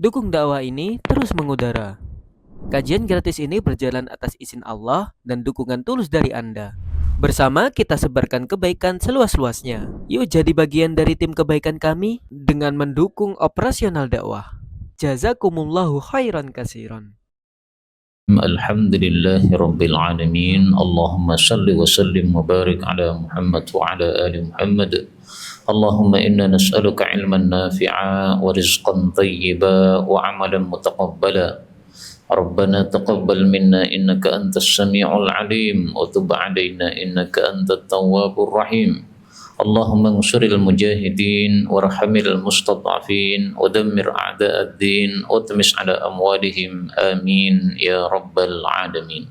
Dukung dakwah ini terus mengudara. Kajian gratis ini berjalan atas izin Allah dan dukungan tulus dari Anda. Bersama kita sebarkan kebaikan seluas-luasnya. Yuk jadi bagian dari tim kebaikan kami dengan mendukung operasional dakwah. Jazakumullahu khairan kasiran. Alhamdulillahi Rabbil Alamin. Allahumma salli wa sallim wa barik ala Muhammad wa ala ali Muhammad. Allahumma inna nas'aluka ilman nafi'a wa rizqan tayyiba wa amalan mutaqabbala. Rabbana taqabbal minna innaka antas sami'ul alim wa tub alaina innaka antat tawwabur rahim. Allahumma ansuril mujahidin warhamil mustad'afin wa dammir a'da'ad din wa tamis ala amwalihim amin ya rabbal alamin.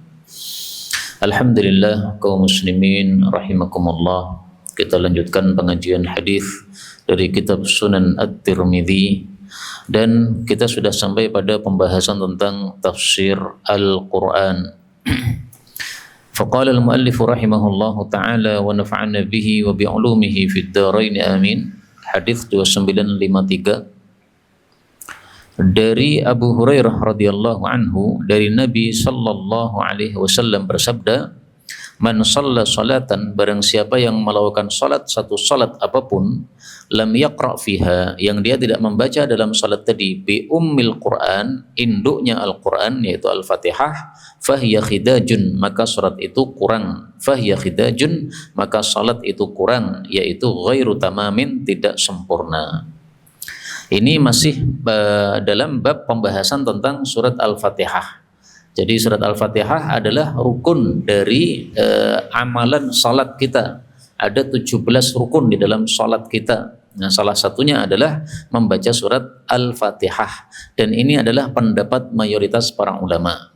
Alhamdulillah kaum muslimin rahimakumullah. Kita lanjutkan pengajian hadis dari kitab Sunan At-Tirmidzi dan kita sudah sampai pada pembahasan tentang tafsir Al-Qur'an. Faqala al-muallif rahimahullahu ta'ala wa nafa'ana bihi wa bi'ulumihi fid dharain amin. Hadis 2953 dari Abu Hurairah radhiyallahu anhu, dari Nabi sallallahu alaihi wasallam bersabda, man shalla salatan, barang siapa yang melakukan salat, satu salat apapun, lam yaqra fiha, yang dia tidak membaca dalam salat tadi, bi ummil Quran, induknya Al-Quran yaitu Al-Fatihah, fahiya khidajun, maka salat itu kurang, fahiya khidajun, maka salat itu kurang, yaitu ghairu tamamin, tidak sempurna. Ini masih dalam bab pembahasan tentang surat Al-Fatihah. Jadi surat Al-Fatihah adalah rukun dari amalan salat kita. Ada 17 rukun di dalam salat kita. Nah, salah satunya adalah membaca surat Al-Fatihah. Dan ini adalah pendapat mayoritas para ulama.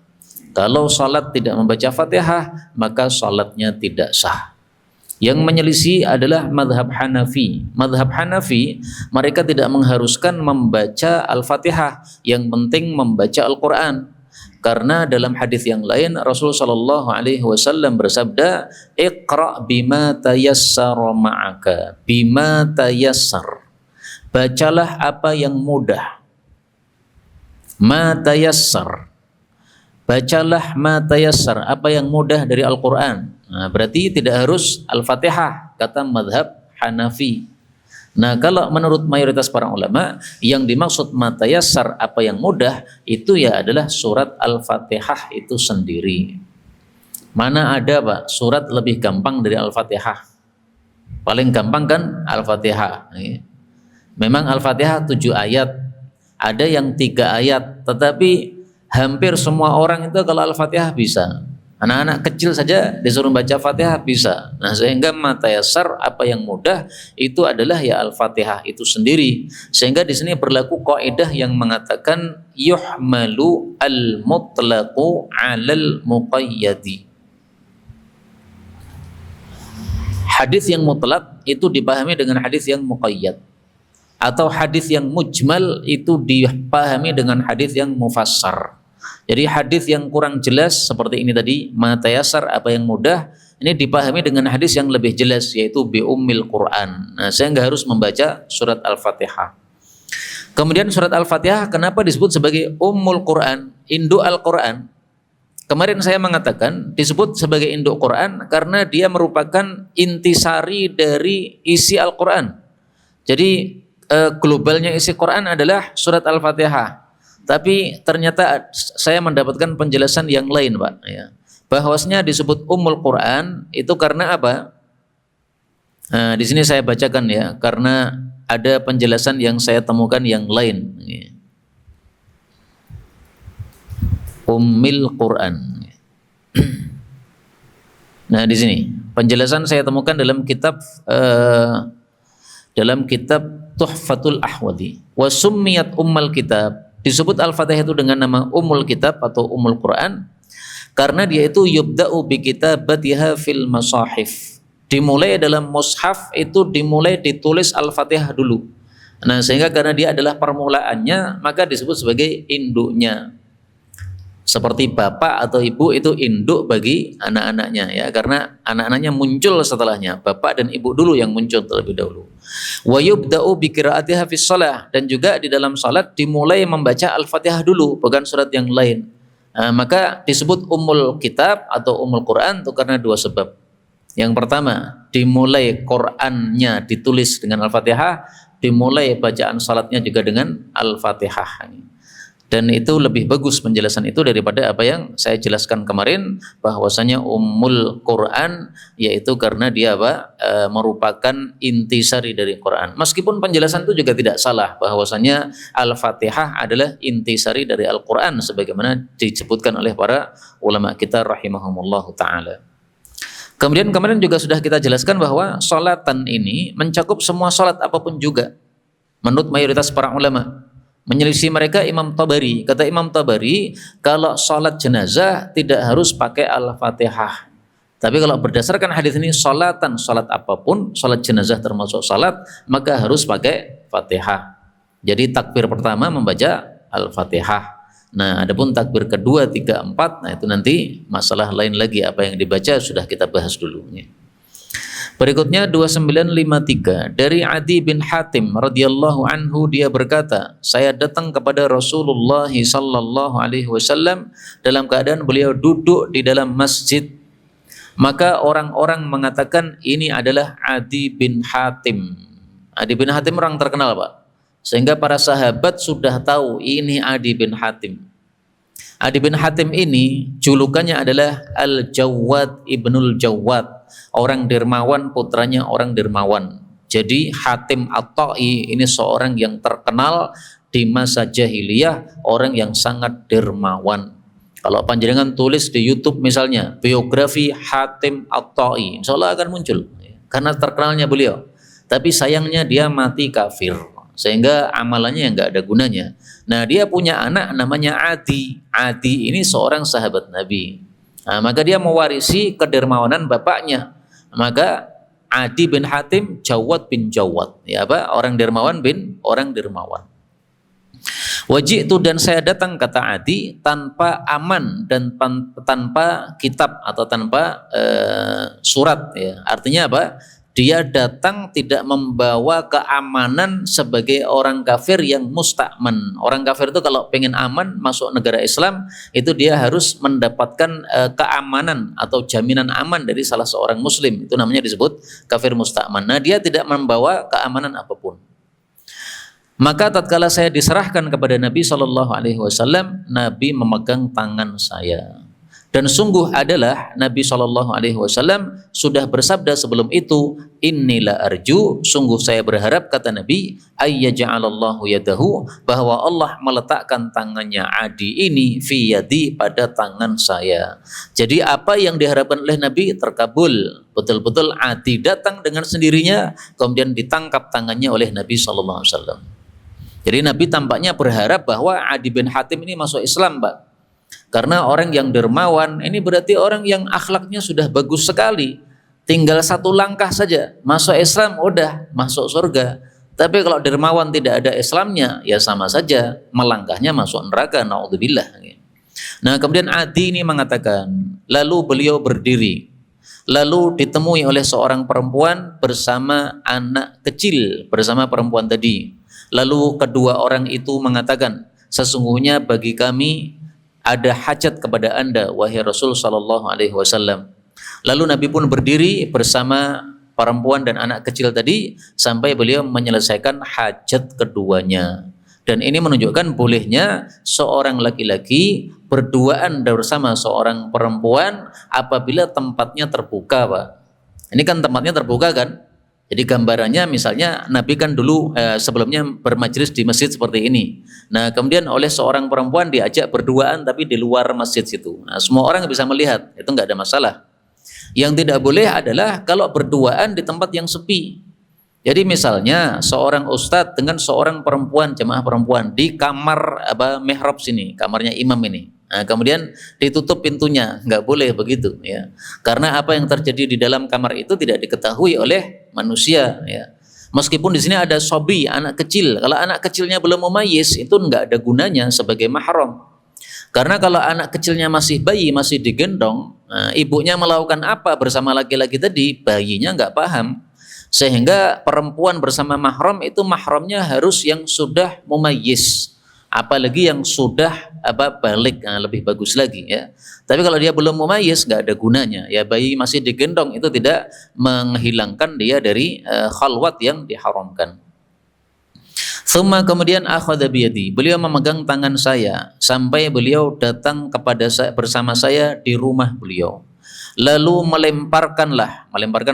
Kalau salat tidak membaca Fatihah, maka salatnya tidak sah. Yang menyelisih adalah madhab Hanafi. Madhab Hanafi, mereka tidak mengharuskan membaca Al-Fatihah. Yang penting membaca Al-Quran. Karena dalam hadis yang lain Rasulullah Shallallahu Alaihi Wasallam bersabda, "Iqra bima tayassara ma'aka, bima tayassar." Bacalah apa yang mudah. Ma tayassar. Bacalah ma tayassar, apa yang mudah dari Al-Quran. Nah, berarti tidak harus Al-Fatihah, kata madhab Hanafi. Nah, kalau menurut mayoritas para ulama, yang dimaksud matayassar, apa yang mudah, itu ya adalah surat Al-Fatihah itu sendiri. Mana ada Pak, surat lebih gampang dari Al-Fatihah? Paling gampang kan Al-Fatihah. Memang Al-Fatihah 7 ayat, ada yang 3 ayat, tetapi hampir semua orang itu kalau Al-Fatihah bisa. Anak-anak kecil saja disuruh baca Fatihah bisa. Nah, sehingga matayassar, apa yang mudah, itu adalah ya Al-Fatihah itu sendiri. Sehingga di sini berlaku kaidah yang mengatakan yuhmalu al-mutlaqu 'alal muqayyadi. Hadis yang mutlak itu dipahami dengan hadis yang muqayyad. Atau hadis yang mujmal itu dipahami dengan hadis yang mufassar. Jadi hadis yang kurang jelas seperti ini tadi, matayassar, apa yang mudah, ini dipahami dengan hadis yang lebih jelas, yaitu bi ummil Quran. Nah, saya nggak harus membaca surat Al-Fatihah. Kemudian surat Al-Fatihah kenapa disebut sebagai ummul Quran, induk Al-Quran? Kemarin saya mengatakan disebut sebagai induk Quran karena dia merupakan intisari dari isi Al-Quran. Jadi globalnya isi Quran adalah surat Al-Fatihah. Tapi ternyata saya mendapatkan penjelasan yang lain, Pak, ya. Bahwasanya disebut Ummul Quran itu karena apa? Nah, di sini saya bacakan ya, karena ada penjelasan yang saya temukan yang lain. Ya. Ummil Quran. Nah, di sini penjelasan saya temukan dalam kitab Tuhfatul Ahwadi. Wa summiyat Ummul Kitab. Disebut Al-Fatihah itu dengan nama Ummul Kitab atau Ummul Quran karena dia itu yubda'u bi kitabatiha fil masahif. Dimulai dalam mushaf itu dimulai ditulis Al-Fatihah dulu. Nah, sehingga karena dia adalah permulaannya, maka disebut sebagai induknya. Seperti bapak atau ibu itu induk bagi anak-anaknya ya, karena anak-anaknya muncul setelahnya. Bapak dan ibu dulu yang muncul terlebih dahulu. Wa yubda'u bi qiraatiha fis shalah, dan juga di dalam salat dimulai membaca Al-Fatihah dulu, bukan surat yang lain. Maka disebut Ummul Kitab atau Ummul Quran itu karena dua sebab. Yang pertama, dimulai Qur'annya ditulis dengan Al-Fatihah, dimulai bacaan salatnya juga dengan Al-Fatihah. Dan itu lebih bagus penjelasan itu daripada apa yang saya jelaskan kemarin, bahwasanya Ummul Quran yaitu karena dia merupakan intisari dari Quran. Meskipun penjelasan itu juga tidak salah, bahwasanya Al-Fatihah adalah intisari dari Al-Quran sebagaimana disebutkan oleh para ulama kita rahimahumullah ta'ala. Kemudian kemarin juga sudah kita jelaskan bahwa sholatan ini mencakup semua sholat apapun juga menurut mayoritas para ulama. Menyelisih mereka Imam Tabari. Kata Imam Tabari, kalau sholat jenazah tidak harus pakai Al-Fatihah. Tapi kalau berdasarkan hadis ini, sholat apapun, sholat jenazah termasuk sholat, maka harus pakai Fatihah. Jadi takbir pertama membaca Al-Fatihah. Nah, adapun takbir kedua, 3, 4, nah itu nanti masalah lain lagi, apa yang dibaca sudah kita bahas dulu. Berikutnya 2953 dari Adi bin Hatim radhiyallahu anhu, dia berkata, saya datang kepada Rasulullah sallallahu alaihi wasallam dalam keadaan beliau duduk di dalam masjid. Maka orang-orang mengatakan ini adalah Adi bin Hatim. Adi bin Hatim orang terkenal, Pak. Sehingga para sahabat sudah tahu ini Adi bin Hatim. Adi bin Hatim ini julukannya adalah Al-Jawad ibnul Jawad, orang dermawan, putranya orang dermawan. Jadi Hatim At-Ta'i ini seorang yang terkenal di masa jahiliyah, orang yang sangat dermawan. Kalau panjenengan tulis di YouTube misalnya biografi Hatim At-Ta'i, insya Allah akan muncul karena terkenalnya beliau. Tapi sayangnya dia mati kafir, sehingga amalannya nggak ada gunanya. Nah, dia punya anak namanya Adi. Adi ini seorang sahabat Nabi. Nah, maka dia mewarisi kedermawanan bapaknya. Maka Adi bin Hatim Jawad bin Jawad, ya apa? Orang dermawan bin orang dermawan. Wajitu, dan saya datang, kata Adi, tanpa aman dan tanpa kitab atau tanpa surat. Ya. Artinya apa? Dia datang tidak membawa keamanan sebagai orang kafir yang mustakman. Orang kafir itu kalau pengen aman masuk negara Islam, itu dia harus mendapatkan keamanan atau jaminan aman dari salah seorang muslim. Itu namanya disebut kafir mustakman. Nah, dia tidak membawa keamanan apapun. Maka tatkala saya diserahkan kepada Nabi SAW, Nabi memegang tangan saya. Dan sungguh adalah Nabi SAW sudah bersabda sebelum itu, innila arju, sungguh saya berharap, kata Nabi, ayyaja'alallahu yadahu, bahwa Allah meletakkan tangannya Adi ini fi yadi, pada tangan saya. Jadi apa yang diharapkan oleh Nabi terkabul. Betul-betul Adi datang dengan sendirinya, kemudian ditangkap tangannya oleh Nabi SAW. Jadi Nabi tampaknya berharap bahwa Adi bin Hatim ini masuk Islam, Pak. Karena orang yang dermawan ini berarti orang yang akhlaknya sudah bagus sekali. Tinggal satu langkah saja masuk Islam, udah masuk surga. Tapi kalau dermawan tidak ada Islamnya, ya sama saja melangkahnya masuk neraka, naudzubillah. Nah, kemudian Adi ini mengatakan, lalu beliau berdiri. Lalu ditemui oleh seorang perempuan bersama anak kecil, bersama perempuan tadi. Lalu kedua orang itu mengatakan, sesungguhnya bagi kami ada hajat kepada Anda, wahai Rasul sallallahu alaihi wasallam. Lalu Nabi pun berdiri bersama perempuan dan anak kecil tadi sampai beliau menyelesaikan hajat keduanya. Dan ini menunjukkan bolehnya seorang laki-laki berduaan bersama seorang perempuan apabila tempatnya terbuka, Pak. Ini kan tempatnya terbuka kan? Jadi gambarannya misalnya Nabi kan dulu sebelumnya bermajlis di masjid seperti ini. Nah, kemudian oleh seorang perempuan diajak berduaan tapi di luar masjid situ. Nah, semua orang bisa melihat, itu nggak ada masalah. Yang tidak boleh adalah kalau berduaan di tempat yang sepi. Jadi misalnya seorang ustadz dengan seorang perempuan, jemaah perempuan di kamar mihrab sini, kamarnya imam ini. Nah, kemudian ditutup pintunya, nggak boleh begitu ya. Karena apa yang terjadi di dalam kamar itu tidak diketahui oleh manusia ya. Meskipun di sini ada sobi, anak kecil. Kalau anak kecilnya belum mumayyiz, itu nggak ada gunanya sebagai mahram. Karena kalau anak kecilnya masih bayi, masih digendong, ibunya melakukan apa bersama laki-laki tadi, bayinya nggak paham. Sehingga perempuan bersama mahram itu mahramnya harus yang sudah mumayyiz, apalagi yang sudah balik, lebih bagus lagi ya. Tapi kalau dia belum mumayyiz nggak ada gunanya ya, bayi masih digendong itu tidak menghilangkan dia dari khalwat yang diharamkan. Summa kemudian akhadha biyadi, beliau memegang tangan saya sampai beliau datang kepada saya, bersama saya di rumah beliau. Lalu melemparkan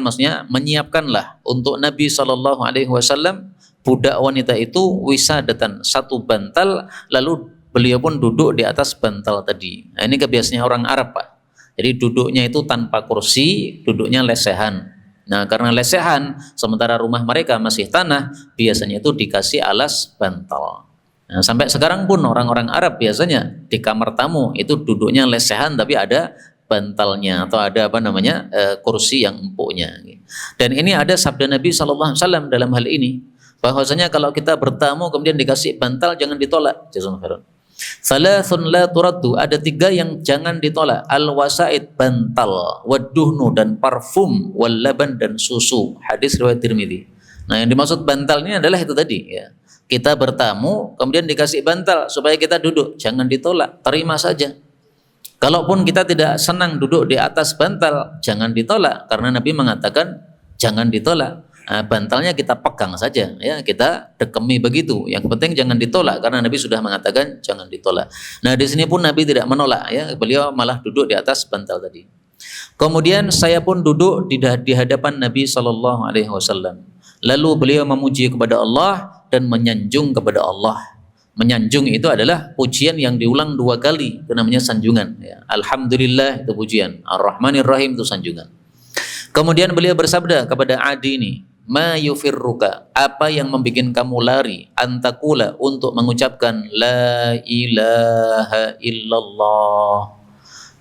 maksudnya menyiapkanlah untuk Nabi Shallallahu Alaihi Wasallam budak wanita itu wisadatan, satu bantal, lalu beliau pun duduk di atas bantal tadi. Nah, ini kebiasaannya orang Arab, Pak. Jadi duduknya itu tanpa kursi, duduknya lesehan. Nah, karena lesehan, sementara rumah mereka masih tanah, biasanya itu dikasih alas bantal. Nah, sampai sekarang pun orang-orang Arab biasanya di kamar tamu itu duduknya lesehan tapi ada bantalnya atau ada kursi yang empuknya. Dan ini ada sabda Nabi SAW dalam hal ini, bahwasanya kalau kita bertamu kemudian dikasih bantal jangan ditolak. Salasun la turaddu, ada 3 yang jangan ditolak. Al-wasaid, bantal, waduhnu, dan parfum, wal laban, dan susu. Hadis riwayat Tirmidzi. Nah, yang dimaksud bantal ini adalah itu tadi ya. Kita bertamu kemudian dikasih bantal supaya kita duduk, jangan ditolak, terima saja. Kalaupun kita tidak senang duduk di atas bantal, jangan ditolak, karena Nabi mengatakan jangan ditolak. Bantalnya kita pegang saja, ya kita dekemi begitu. Yang penting jangan ditolak, karena Nabi sudah mengatakan jangan ditolak. Nah, di sini pun Nabi tidak menolak, ya beliau malah duduk di atas bantal tadi. Kemudian saya pun duduk di hadapan Nabi Shallallahu Alaihi Wasallam. Lalu beliau memuji kepada Allah dan menyanjung kepada Allah. Menyanjung itu adalah pujian yang diulang 2 kali, itu namanya sanjungan ya. Alhamdulillah itu pujian, Ar-Rahmanir Rahim itu sanjungan. Kemudian beliau bersabda kepada Adi ini, ma yufirruka, apa yang membuat kamu lari, antakula, untuk mengucapkan la ilaha illallah.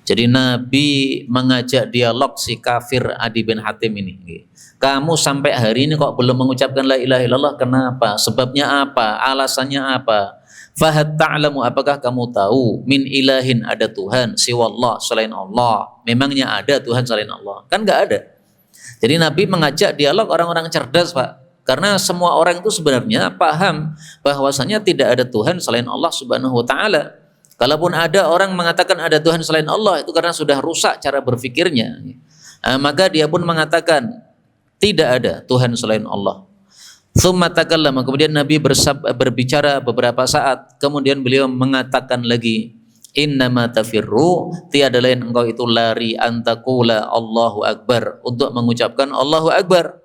Jadi Nabi mengajak dialog si kafir Adi bin Hatim ini. Kamu sampai hari ini kok belum mengucapkan la ilaha illallah, kenapa? Sebabnya apa? Alasannya apa? Fahad ta'lamu, apakah kamu tahu, min ilahin, ada Tuhan siwallah, selain Allah. Memangnya ada Tuhan selain Allah? Kan enggak ada. Jadi Nabi mengajak dialog orang-orang cerdas, Pak. Karena semua orang itu sebenarnya paham bahwasanya tidak ada Tuhan selain Allah Subhanahu wa taala. Kalaupun ada orang mengatakan ada Tuhan selain Allah, itu karena sudah rusak cara berpikirnya. Maka dia pun mengatakan tidak ada Tuhan selain Allah. Tsumma takallama, kemudian Nabi berbicara beberapa saat, kemudian beliau mengatakan lagi, innama tafirru, tiada lain engkau itu lari, antakula Allahu Akbar, untuk mengucapkan Allahu Akbar.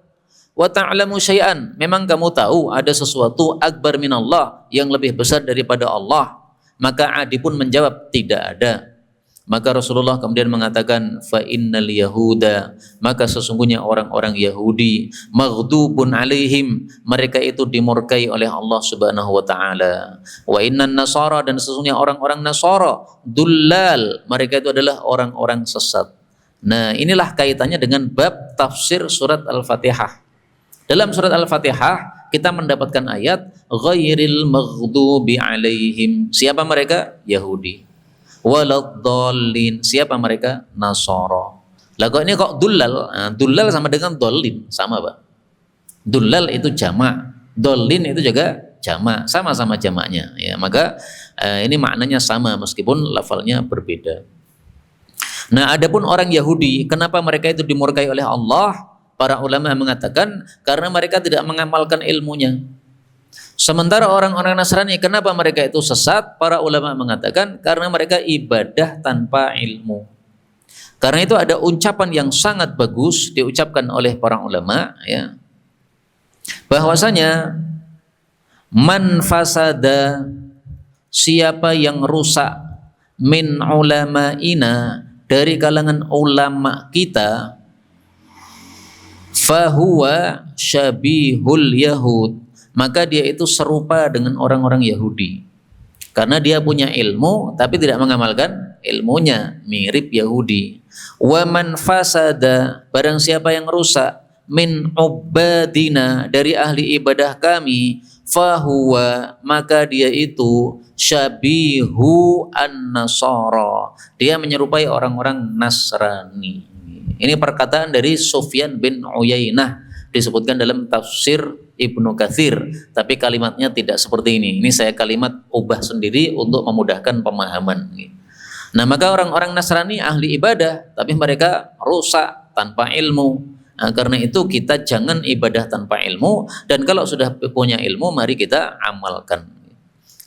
Wa ta'lamu syai'an, memang kamu tahu ada sesuatu akbar minallah, yang lebih besar daripada Allah. Maka Adi pun menjawab, tidak ada. Maka Rasulullah kemudian mengatakan, fa innal yahuda, maka sesungguhnya orang-orang Yahudi, maghdubun alaihim, mereka itu dimurkai oleh Allah Subhanahu wa taala. Wa innan nasara, dan sesungguhnya orang-orang Nasara, dullal, mereka itu adalah orang-orang sesat. Nah, inilah kaitannya dengan bab tafsir surat Al-Fatihah. Dalam surat Al-Fatihah kita mendapatkan ayat ghairil maghdubi alaihim. Siapa mereka? Yahudi. Waladdallin, siapa mereka? Nasara. Lah kok ini kok dullal? Dullal sama dengan dollin, sama, Pak. Dullal itu jamak, dollin itu juga jamak, sama-sama jamaknya ya. Maka ini maknanya sama meskipun lafalnya berbeda. Nah, adapun orang Yahudi, kenapa mereka itu dimurkai oleh Allah? Para ulama mengatakan karena mereka tidak mengamalkan ilmunya. Sementara orang-orang Nasrani, kenapa mereka itu sesat? Para ulama mengatakan karena mereka ibadah tanpa ilmu. Karena itu ada ucapan yang sangat bagus diucapkan oleh para ulama ya, bahwasanya man fasada, siapa yang rusak, min ulamaina, dari kalangan ulama kita, fahuwa syabihul yahud, maka dia itu serupa dengan orang-orang Yahudi. Karena dia punya ilmu tapi tidak mengamalkan ilmunya, mirip Yahudi. Wa man fasada, barang siapa yang rusak, min ubadina, dari ahli ibadah kami, fahuwa, maka dia itu syabihu an-nasara, dia menyerupai orang-orang Nasrani. Ini perkataan dari Sufyan bin Uyainah, disebutkan dalam tafsir Ibnu Katsir, tapi kalimatnya tidak seperti ini. Ini saya kalimat ubah sendiri untuk memudahkan pemahaman. Nah, maka orang-orang Nasrani ahli ibadah, tapi mereka rusak tanpa ilmu. Nah, karena itu kita jangan ibadah tanpa ilmu, dan kalau sudah punya ilmu, mari kita amalkan.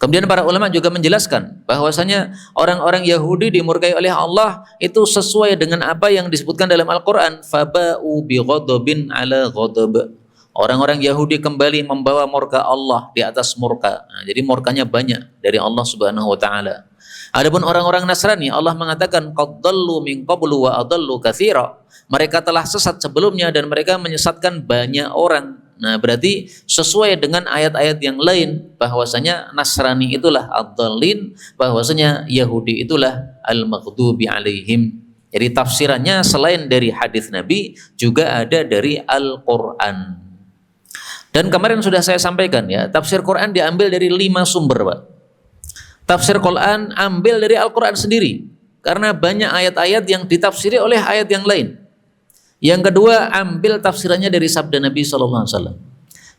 Kemudian para ulama juga menjelaskan bahwasanya orang-orang Yahudi dimurkai oleh Allah itu sesuai dengan apa yang disebutkan dalam Al-Quran. Faba'u bi ghadabin ala ghadab. Orang-orang Yahudi kembali membawa murka Allah di atas murka. Nah, jadi murkanya banyak dari Allah Subhanahu wa taala. Adapun orang-orang Nasrani, Allah mengatakan qad dallu min qablu wa adallu katsira. Mereka telah sesat sebelumnya dan mereka menyesatkan banyak orang. Nah, berarti sesuai dengan ayat-ayat yang lain bahwasanya Nasrani itulah ad-dallin, bahwasanya Yahudi itulah al-maghdubi alaihim. Jadi tafsirannya selain dari hadis Nabi juga ada dari Al-Qur'an. Dan kemarin sudah saya sampaikan ya, tafsir Quran diambil dari 5 sumber, Pak. Tafsir Quran ambil dari Al-Quran sendiri, karena banyak ayat-ayat yang ditafsiri oleh ayat yang lain. Yang kedua, ambil tafsirannya dari sabda Nabi SAW.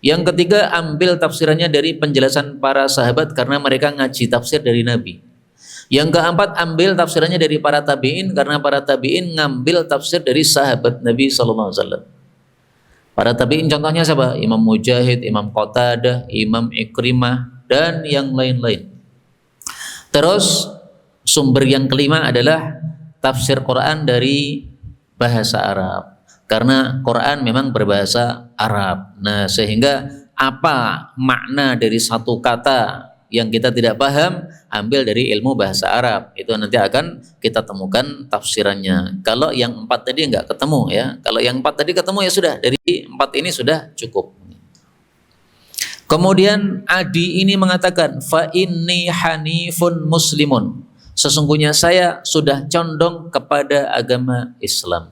Yang ketiga, ambil tafsirannya dari penjelasan para sahabat, karena mereka ngaji tafsir dari Nabi. Yang keempat, ambil tafsirannya dari para tabi'in, karena para tabi'in ngambil tafsir dari sahabat Nabi SAW. Para tabi'in contohnya siapa? Imam Mujahid, Imam Qatadah, Imam Ikrimah, dan yang lain-lain. Terus sumber yang kelima adalah tafsir Quran dari bahasa Arab, karena Quran memang berbahasa Arab. Nah, sehingga apa makna dari satu kata yang kita tidak paham, ambil dari ilmu bahasa Arab, itu nanti akan kita temukan tafsirannya. Kalau yang 4 tadi enggak ketemu ya, kalau yang 4 tadi ketemu ya sudah, dari 4 ini sudah cukup. Kemudian Adi ini mengatakan, fa inni hanifun muslimun, sesungguhnya saya sudah condong kepada agama Islam.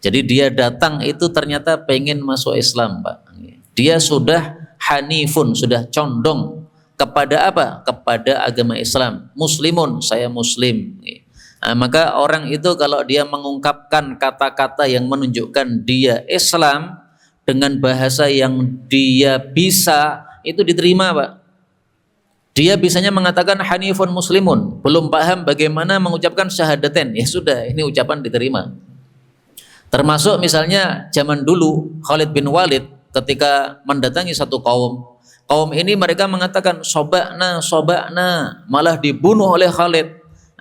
Jadi dia datang itu ternyata pengen masuk Islam, Pak. Dia sudah hanifun, sudah condong kepada apa? Kepada agama Islam. Muslimun, saya muslim. Nah, maka orang itu kalau dia mengungkapkan kata-kata yang menunjukkan dia Islam dengan bahasa yang dia bisa, itu diterima, Pak. Dia bisanya mengatakan hanifun muslimun, belum paham bagaimana mengucapkan syahadatain, ya sudah, ini ucapan diterima. Termasuk misalnya zaman dulu Khalid bin Walid ketika mendatangi satu kaum ini mereka mengatakan sobakna, malah dibunuh oleh Khalid.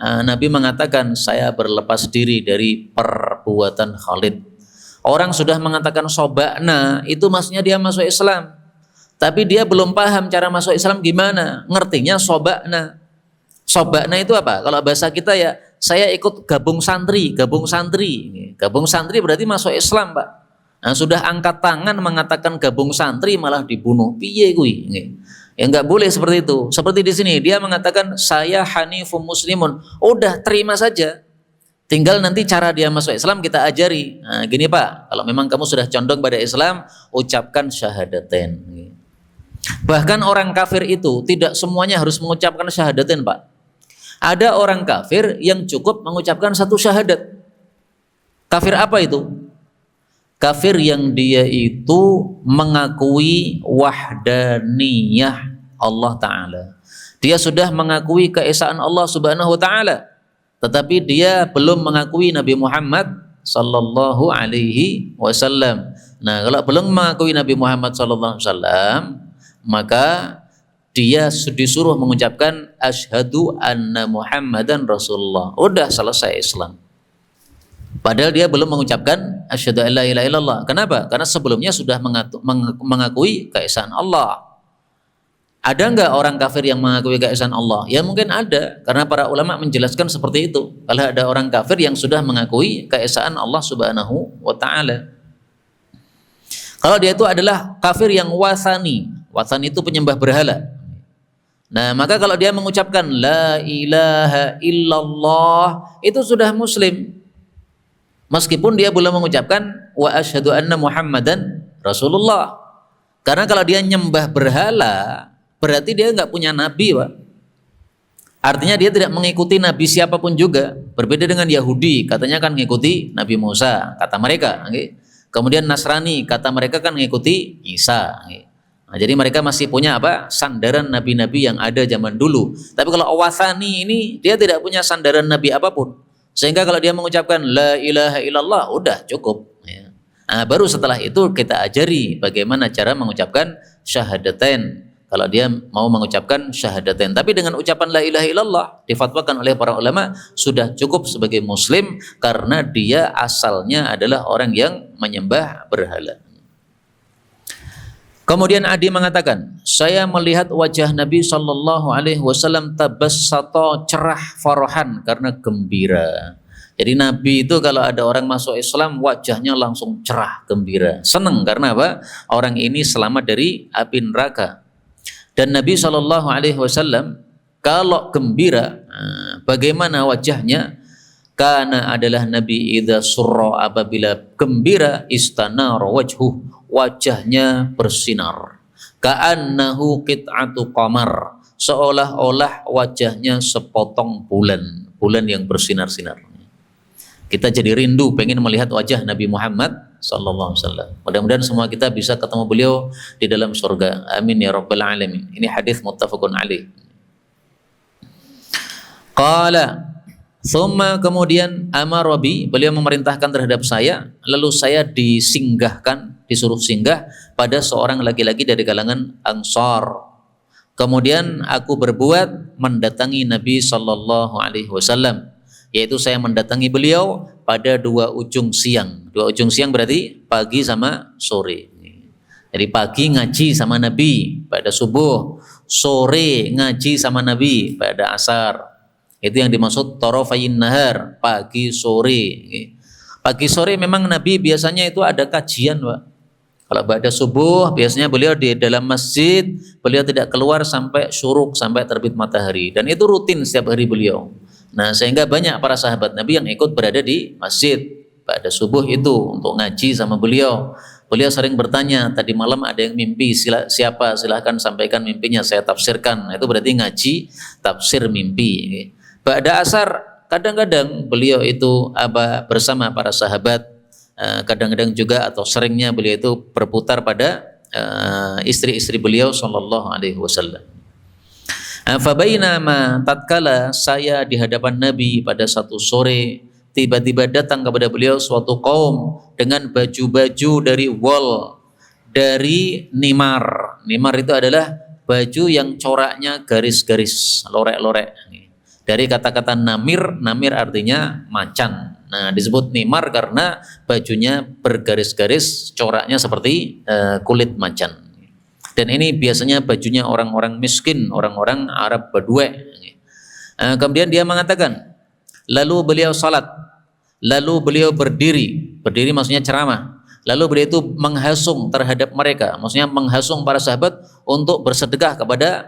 Nah, Nabi mengatakan, saya berlepas diri dari perbuatan Khalid. Orang sudah mengatakan sobakna, itu maksudnya dia masuk Islam, tapi dia belum paham cara masuk Islam gimana. Ngertinya sobakna. Sobakna itu apa? Kalau bahasa kita ya, saya ikut gabung santri. Gabung santri berarti masuk Islam, Pak. Nah, sudah angkat tangan mengatakan gabung santri malah dibunuh. Piye kuwi? Ya enggak boleh seperti itu. Seperti di sini dia mengatakan saya hanifum muslimun. Udah terima saja. Tinggal nanti cara dia masuk Islam kita ajari. Nah, gini Pak, kalau memang kamu sudah condong pada Islam, ucapkan syahadatain. Bahkan orang kafir itu tidak semuanya harus mengucapkan syahadatain, Pak. Ada orang kafir yang cukup mengucapkan satu syahadat. Kafir apa itu? Kafir yang dia itu mengakui wahdaniyah Allah Ta'ala. Dia sudah mengakui keesaan Allah Subhanahu wa Ta'ala, tetapi dia belum mengakui Nabi Muhammad sallallahu alaihi wasallam. Nah, kalau belum mengakui Nabi Muhammad sallallahu alaihi wasallam, maka dia disuruh mengucapkan asyhadu anna Muhammadan Rasulullah. Udah selesai Islam. Padahal dia belum mengucapkan asyhadu alla ilaha illallah. Kenapa? Karena sebelumnya sudah mengakui keesaan Allah. Ada enggak orang kafir yang mengakui keesaan Allah? Ya mungkin ada, karena para ulama menjelaskan seperti itu. Kalau ada orang kafir yang sudah mengakui keesaan Allah Subhanahu wa Ta'ala. Kalau dia itu adalah kafir yang wasani. Wasani itu penyembah berhala. Nah, maka kalau dia mengucapkan la ilaha illallah, itu sudah muslim. Meskipun dia belum mengucapkan wa asyhadu anna Muhammadan Rasulullah. Karena kalau dia nyembah berhala, berarti dia nggak punya nabi, Pak. Artinya dia tidak mengikuti nabi siapapun juga. Berbeda dengan Yahudi, katanya kan mengikuti Nabi Musa, kata mereka. Kemudian Nasrani, kata mereka kan mengikuti Isa. Nah, jadi mereka masih punya apa? Sandaran nabi-nabi yang ada zaman dulu. Tapi kalau Wasani ini dia tidak punya sandaran nabi apapun. Sehingga kalau dia mengucapkan la ilaha illallah, udah cukup. Nah, baru setelah itu kita ajari bagaimana cara mengucapkan syahadatain. Kalau dia mau mengucapkan syahadatain, tapi dengan ucapan la ilaha illallah difatwakan oleh para ulama sudah cukup sebagai muslim karena dia asalnya adalah orang yang menyembah berhala. Kemudian Adi mengatakan, saya melihat wajah Nabi Shallallahu Alaihi Wasallam tabassata, cerah, farahan, karena gembira. Jadi Nabi itu kalau ada orang masuk Islam wajahnya langsung cerah, gembira, senang karena apa? Orang ini selamat dari api neraka. Dan Nabi Shallallahu Alaihi Wasallam kalau gembira, bagaimana wajahnya? Karena adalah Nabi idza surra, apabila gembira, istanara wajhuh, wajahnya bersinar. Ka'annahu qit'atu qamar, seolah-olah wajahnya sepotong bulan, bulan yang bersinar-sinar. Kita jadi rindu pengen melihat wajah Nabi Muhammad sallallahu alaihi wasallam. Mudah-mudahan semua kita bisa ketemu beliau di dalam surga. Amin ya rabbal alamin. Ini hadis muttafaqun alaih. Qala, thumma, kemudian amarabi, beliau memerintahkan terhadap saya, lalu saya disinggahkan, disuruh singgah pada seorang laki-laki dari kalangan Ansar. Kemudian aku berbuat mendatangi Nabi sallallahu alaihi wasallam, yaitu saya mendatangi beliau pada dua ujung siang. Dua ujung siang berarti pagi sama sore. Jadi pagi ngaji sama Nabi pada subuh, sore ngaji sama Nabi pada asar. Itu yang dimaksud tarafayin nahar, pagi sore. Pagi sore memang Nabi biasanya itu ada kajian, Pak. Kalau pada subuh biasanya beliau di dalam masjid, beliau tidak keluar sampai syuruk, sampai terbit matahari, dan itu rutin setiap hari beliau. Nah, sehingga banyak para sahabat Nabi yang ikut berada di masjid pada subuh itu untuk ngaji sama beliau. Beliau sering bertanya, tadi malam ada yang mimpi, siapa? Silahkan sampaikan mimpinya, saya tafsirkan. Nah, itu berarti ngaji tafsir mimpi. Pada asar kadang-kadang beliau itu bersama para sahabat, kadang-kadang juga atau seringnya beliau itu berputar pada istri-istri beliau sallallahu alaihi wasallam. Fabainama, tatkala saya di hadapan Nabi pada satu sore, tiba-tiba datang kepada beliau suatu kaum dengan baju-baju dari wol, dari nimar. Nimar itu adalah baju yang coraknya garis-garis, lorek-lorek. Dari kata-kata namir, namir artinya macan. Nah, disebut nimar karena bajunya bergaris-garis, coraknya seperti kulit macan. Dan ini biasanya bajunya orang-orang miskin, orang-orang Arab Badue. Kemudian dia mengatakan, lalu beliau salat, lalu beliau berdiri maksudnya ceramah, lalu beliau itu menghasung terhadap mereka, maksudnya menghasung para sahabat untuk bersedekah kepada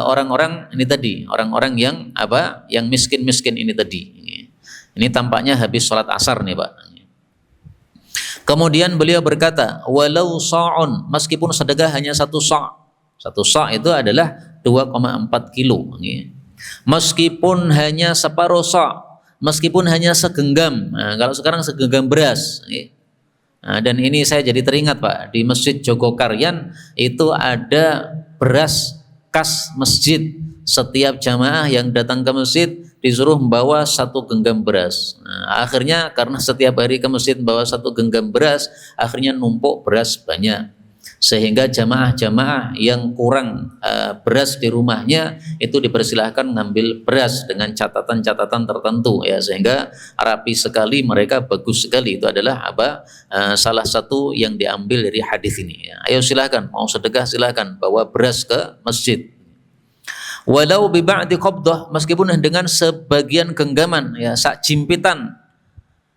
orang-orang ini tadi, orang-orang yang yang miskin-miskin ini tadi. Ini tampaknya habis salat asar nih, Pak. Kemudian beliau berkata, walau sa'un, meskipun sedekah hanya satu sa'. Satu sa' itu adalah 2,4 kilo. Meskipun hanya separuh sa', meskipun hanya segenggam. Nah, kalau sekarang segenggam beras. Nah, dan ini saya jadi teringat, Pak, di Masjid Jogokaryan itu ada beras kas masjid. Setiap jamaah yang datang ke masjid disuruh membawa satu genggam beras. Nah, akhirnya karena setiap hari ke masjid membawa satu genggam beras, akhirnya numpuk beras banyak. Sehingga jamaah-jamaah yang kurang beras di rumahnya itu dipersilahkan ngambil beras dengan catatan-catatan tertentu, ya, sehingga rapi sekali, mereka bagus sekali. Itu adalah salah satu yang diambil dari hadis ini. Ya. Ayo silahkan, mau sedekah silahkan bawa beras ke masjid. Walau bi ba'di qabdah, meskipun dengan sebagian genggaman, ya, sak jimpitan.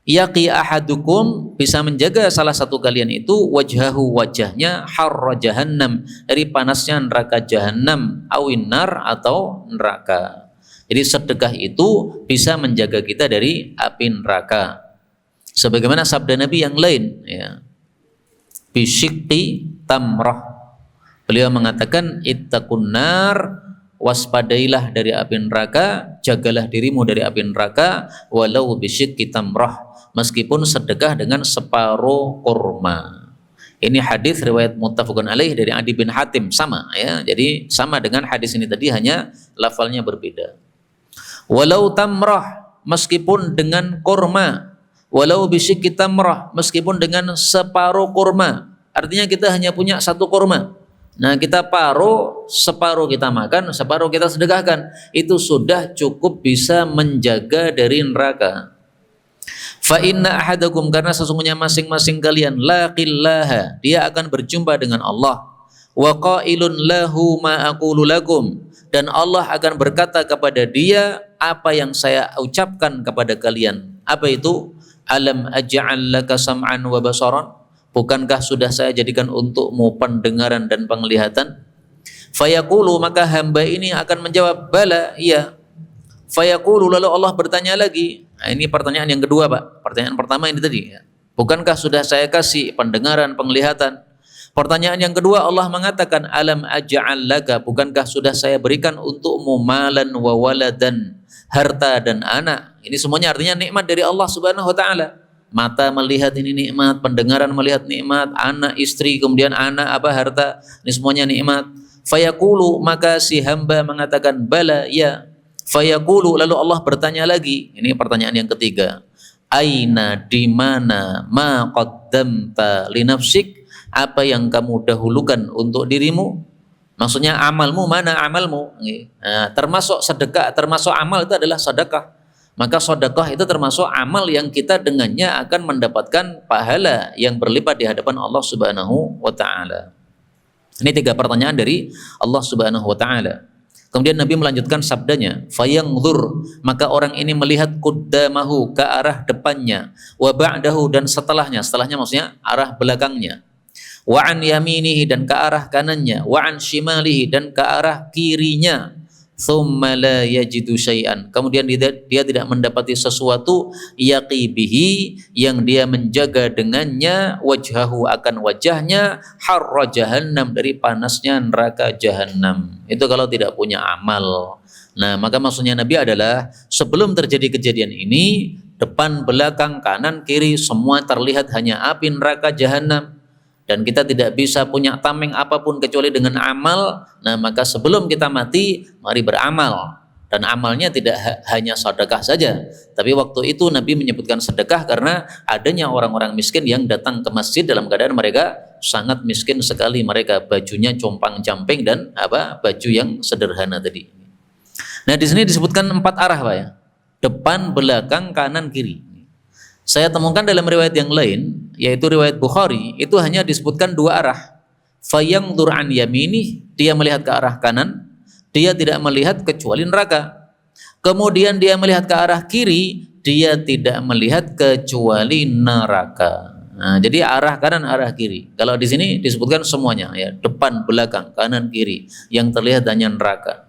Yaqi ahadukum, bisa menjaga salah satu kalian itu wajhahu, wajahnya, harra jahannam, dari panasnya neraka jahannam, awin nar, atau neraka. Jadi sedekah itu bisa menjaga kita dari api neraka. Sebagaimana sabda Nabi yang lain, ya, bisyikti tamrah. Beliau mengatakan ittaqun nar, waspadailah dari api neraka, jagalah dirimu dari api neraka, walau bisyikti tamrah, meskipun sedekah dengan separuh kurma. Ini hadis riwayat muttafaqun alaih dari Adi bin Hatim, sama ya. Jadi sama dengan hadis ini tadi, hanya lafalnya berbeda. Walau tamrah, meskipun dengan kurma, walau bisyikti tamrah, meskipun dengan separuh kurma. Artinya kita hanya punya satu kurma. Nah, kita separuh kita makan, separuh kita sedekahkan. Itu sudah cukup bisa menjaga dari neraka. Fa inna ahadakum, karena sesungguhnya masing-masing kalian laqillaha, dia akan berjumpa dengan Allah. Wa qailun lahu ma aqulu lakum, dan Allah akan berkata kepada dia apa yang saya ucapkan kepada kalian. Apa itu? Alam aj'al laka sam'an wa basaran, bukankah sudah saya jadikan untukmu pendengaran dan penglihatan? Fayaqulu, maka hamba ini akan menjawab, bala, iya. Fayaqulu, lalu Allah bertanya lagi. Nah, ini pertanyaan yang kedua, Pak. Pertanyaan pertama ini tadi, ya. Bukankah sudah saya kasih pendengaran, penglihatan? Pertanyaan yang kedua, Allah mengatakan, alam aj'al laka, bukankah sudah saya berikan untukmu malan wa waladan, harta dan anak? Ini semuanya artinya nikmat dari Allah Subhanahu wa taala. Mata melihat ini nikmat, pendengaran melihat nikmat, anak, istri, kemudian anak, harta, ini semuanya nikmat. Fayaqulu, maka si hamba mengatakan bala, ya. Fayaqulu, lalu Allah bertanya lagi. Ini pertanyaan yang ketiga. Aina, di mana, ma qaddamta li nafsik, apa yang kamu dahulukan untuk dirimu? Maksudnya amalmu, mana amalmu? Nah, termasuk sedekah, termasuk amal itu adalah sedekah. Maka sedekah itu termasuk amal yang kita dengannya akan mendapatkan pahala yang berlipat di hadapan Allah Subhanahu wa taala. Ini 3 pertanyaan dari Allah Subhanahu wa taala. Kemudian Nabi melanjutkan sabdanya, fayanzur, maka orang ini melihat qaddamahu, ke arah depannya, wa ba'dahu, dan setelahnya maksudnya arah belakangnya, wa an yaminihi, dan ke arah kanannya, wa an shimalihi, dan ke arah kirinya. Thumma la yajidu syai'an, kemudian dia tidak mendapati sesuatu, yaqibihi, yang dia menjaga dengannya, wajhahu, akan wajahnya, harra jahannam, dari panasnya neraka jahannam. Itu kalau tidak punya amal. Nah, maka maksudnya Nabi adalah sebelum terjadi kejadian ini, depan, belakang, kanan, kiri, semua terlihat hanya api neraka jahannam. Dan kita tidak bisa punya tameng apapun kecuali dengan amal. Nah, maka sebelum kita mati, mari beramal. Dan amalnya tidak hanya sedekah saja. Tapi waktu itu Nabi menyebutkan sedekah karena adanya orang-orang miskin yang datang ke masjid dalam keadaan mereka sangat miskin sekali. Mereka bajunya compang-camping dan baju yang sederhana tadi. Nah, di sini disebutkan 4 arah, Pak, ya. Depan, belakang, kanan, kiri. Saya temukan dalam riwayat yang lain, yaitu riwayat Bukhari, itu hanya disebutkan 2 arah. Fayanzur an yamini, dia melihat ke arah kanan, dia tidak melihat kecuali neraka. Kemudian dia melihat ke arah kiri, dia tidak melihat kecuali neraka. Nah, jadi arah kanan, arah kiri. Kalau di sini disebutkan semuanya, ya, depan, belakang, kanan, kiri. Yang terlihat hanya neraka.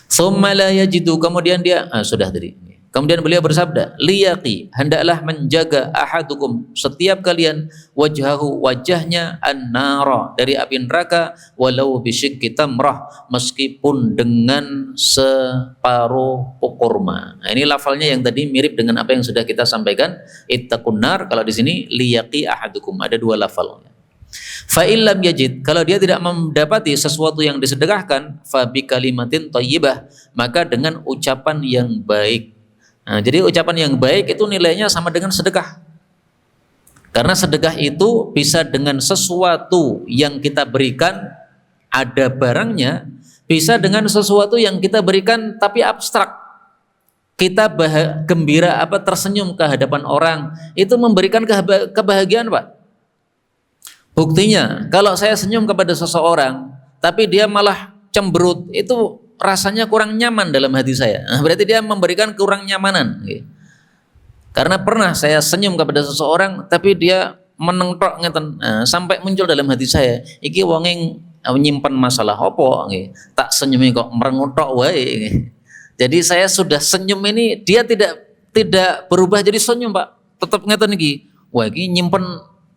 Tsumma la yajidu, kemudian dia sudah tadi. Kemudian beliau bersabda, liyaqi, hendaklah menjaga ahadukum, setiap kalian, wajhahu, wajahnya, an-nara, dari api neraka, walau bisyikki tamrah, meskipun dengan separuh kurma. Nah, ini lafalnya yang tadi mirip dengan apa yang sudah kita sampaikan, ittaqun nar. Kalau di sini liyaqi ahadukum, ada 2 lafal. Fa illam yajid, kalau dia tidak mendapati sesuatu yang disedekahkan, fa bi kalimatin thayyibah, maka dengan ucapan yang baik. Nah, jadi ucapan yang baik itu nilainya sama dengan sedekah. Karena sedekah itu bisa dengan sesuatu yang kita berikan, ada barangnya, bisa dengan sesuatu yang kita berikan tapi abstrak. Kita gembira, tersenyum ke hadapan orang, itu memberikan kebahagiaan, Pak. Buktinya, kalau saya senyum kepada seseorang, tapi dia malah cemberut, itu rasanya kurang nyaman dalam hati saya. Nah, berarti dia memberikan kurang nyamanan. Karena pernah saya senyum kepada seseorang, tapi dia menengtok ngeten, sampai muncul dalam hati saya, iki wong nyimpen masalah opo, tak senyumi kok merengutok wae. Jadi saya sudah senyum ini, dia tidak berubah jadi senyum, Pak. tetap ngeten iki. Wah, iki nyimpen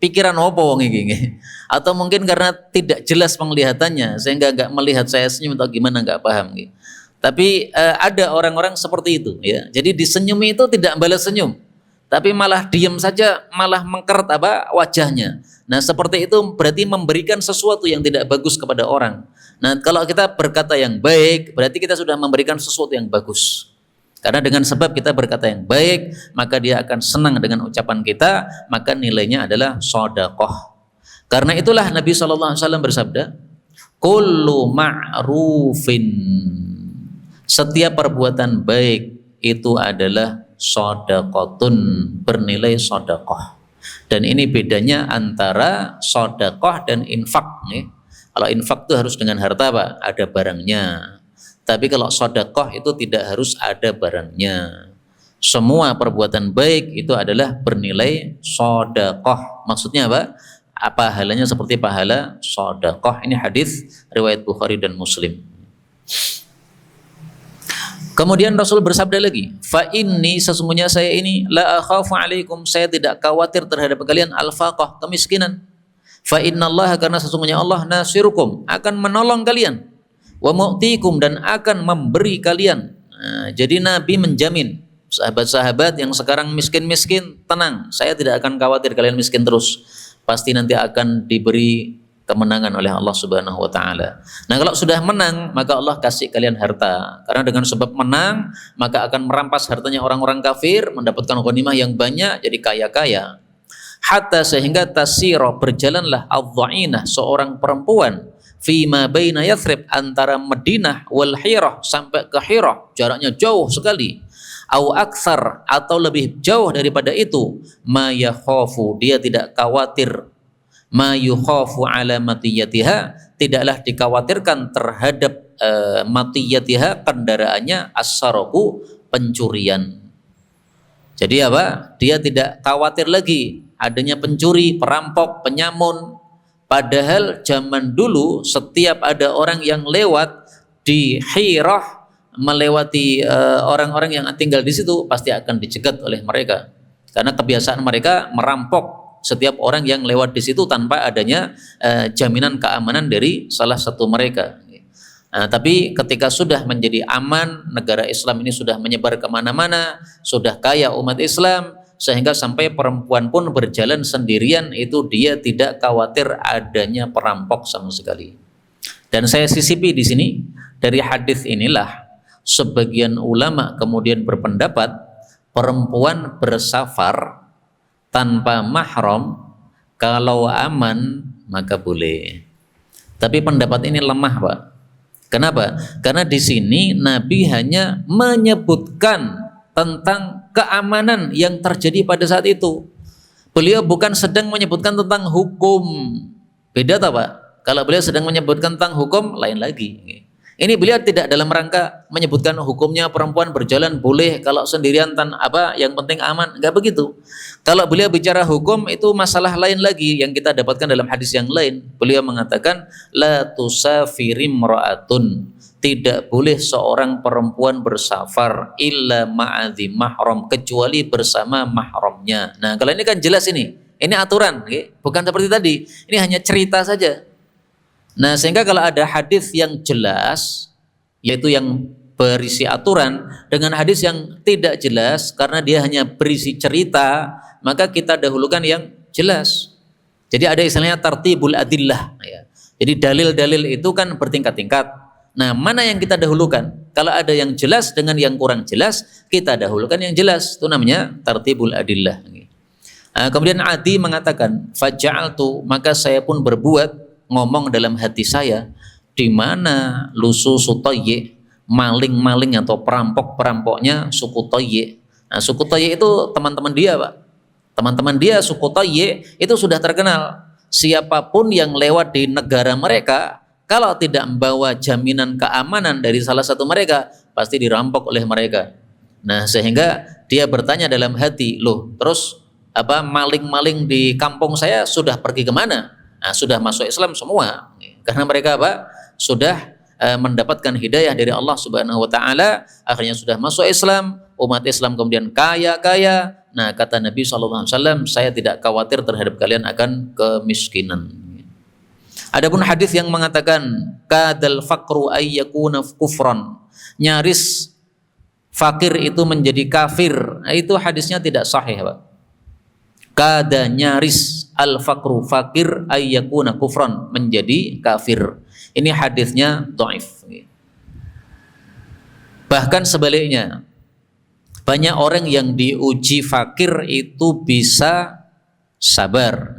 pikiran apa wong iki nggih. Atau mungkin karena tidak jelas penglihatannya sehingga enggak melihat saya senyum atau gimana enggak paham nggih. Tapi ada orang-orang seperti itu ya. Jadi disenyumi itu tidak balas senyum, tapi malah diam saja, malah mengkeret wajahnya. Nah, seperti itu berarti memberikan sesuatu yang tidak bagus kepada orang. Nah, kalau kita berkata yang baik, berarti kita sudah memberikan sesuatu yang bagus. Karena dengan sebab kita berkata yang baik, maka dia akan senang dengan ucapan kita, maka nilainya adalah shadaqah. Karena itulah Nabi SAW bersabda, kullu ma'rufin, setiap perbuatan baik itu adalah shadaqatun, bernilai shadaqah. Dan ini bedanya antara shadaqah dan infak nih. Kalau infak itu harus dengan harta ada barangnya. Tapi kalau shadaqah itu tidak harus ada barangnya. Semua perbuatan baik itu adalah bernilai shadaqah. Maksudnya apa? Pahalanya seperti pahala shadaqah. Ini hadis riwayat Bukhari dan Muslim. Kemudian Rasul bersabda lagi, fa inni, sesungguhnya saya ini la akhafu alaikum, saya tidak khawatir terhadap kalian al-faqah, kemiskinan. Fa innallaha, karena sesungguhnya Allah nasirukum, akan menolong kalian, wa mu'tikum, dan akan memberi kalian. Nah, jadi Nabi menjamin sahabat-sahabat yang sekarang miskin-miskin, tenang, saya tidak akan khawatir kalian miskin terus. Pasti nanti akan diberi kemenangan oleh Allah Subhanahu wa taala. Nah, kalau sudah menang, maka Allah kasih kalian harta. Karena dengan sebab menang, maka akan merampas hartanya orang-orang kafir, mendapatkan ghanimah yang banyak, jadi kaya-kaya. Hatta, sehingga tasiro, berjalanlah adh-dha'inah, seorang perempuan, fima baina Yathrib, antara Madinah wal Hirah, sampai ke Hirah, jaraknya jauh sekali. Au aktsar, atau lebih jauh daripada itu, ma yakhafu, dia tidak khawatir, ma yukhafu ala matiyatiha, tidaklah dikhawatirkan terhadap matiyatiha, kendaraannya, as-saraku, pencurian. Jadi apa? Dia tidak khawatir lagi adanya pencuri, perampok, penyamun. Padahal zaman dulu setiap ada orang yang lewat di Hirah, melewati orang-orang yang tinggal di situ, pasti akan dicegat oleh mereka. Karena kebiasaan mereka merampok setiap orang yang lewat di situ tanpa adanya jaminan keamanan dari salah satu mereka. Tapi ketika sudah menjadi aman, negara Islam ini sudah menyebar kemana-mana, sudah kaya umat Islam, sehingga sampai perempuan pun berjalan sendirian, itu dia tidak khawatir adanya perampok sama sekali. Dan saya sisipi di sini, dari hadis inilah sebagian ulama kemudian berpendapat perempuan bersafar tanpa mahram, kalau aman maka boleh. Tapi pendapat ini lemah, Pak. Kenapa? Karena di sini Nabi hanya menyebutkan tentang keamanan yang terjadi pada saat itu. Beliau bukan sedang menyebutkan tentang hukum. Beda tak, Pak? Kalau beliau sedang menyebutkan tentang hukum, lain lagi. Ini beliau tidak dalam rangka menyebutkan hukumnya perempuan berjalan boleh kalau sendirian yang penting aman, enggak begitu. Kalau beliau bicara hukum, itu masalah lain lagi yang kita dapatkan dalam hadis yang lain. Beliau mengatakan la tusafirim ra'atun, tidak boleh seorang perempuan bersafar illa ma'adhi mahram, kecuali bersama mahramnya. Nah, kalau ini kan jelas ini aturan, bukan seperti tadi. Ini hanya cerita saja. Nah, sehingga kalau ada hadis yang jelas, yaitu yang berisi aturan, dengan hadis yang tidak jelas karena dia hanya berisi cerita, maka kita dahulukan yang jelas. Jadi ada istilahnya tartibul adillah, ya. Jadi dalil-dalil itu kan bertingkat-tingkat. Nah, mana yang kita dahulukan? Kalau ada yang jelas dengan yang kurang jelas, kita dahulukan yang jelas. Itu namanya tartibul adillah. Nah, kemudian Adi mengatakan, faja'altu, maka saya pun berbuat, ngomong dalam hati saya, di mana lusu Sutayy, maling-maling atau perampok-perampoknya suku Tayy. Nah, suku Tayy itu teman-teman dia, Pak. Teman-teman dia suku Tayy itu sudah terkenal. Siapapun yang lewat di negara mereka, kalau tidak membawa jaminan keamanan dari salah satu mereka, pasti dirampok oleh mereka. Nah, sehingga dia bertanya dalam hati, loh, terus maling-maling di kampung saya sudah pergi kemana? Nah, sudah masuk Islam semua, karena mereka sudah mendapatkan hidayah dari Allah Subhanahu wa taala, akhirnya sudah masuk Islam, umat Islam kemudian kaya-kaya, Nah, kata Nabi SAW, saya tidak khawatir terhadap kalian akan kemiskinan. Adapun hadis yang mengatakan kadal faqru ayyakuna kufran, nyaris fakir itu menjadi kafir, nah, itu hadisnya tidak sahih, Pak. Kada nyaris al faqru fakir ayyakuna kufran, menjadi kafir. Ini hadisnya dhaif. Bahkan sebaliknya, banyak orang yang diuji fakir itu bisa sabar.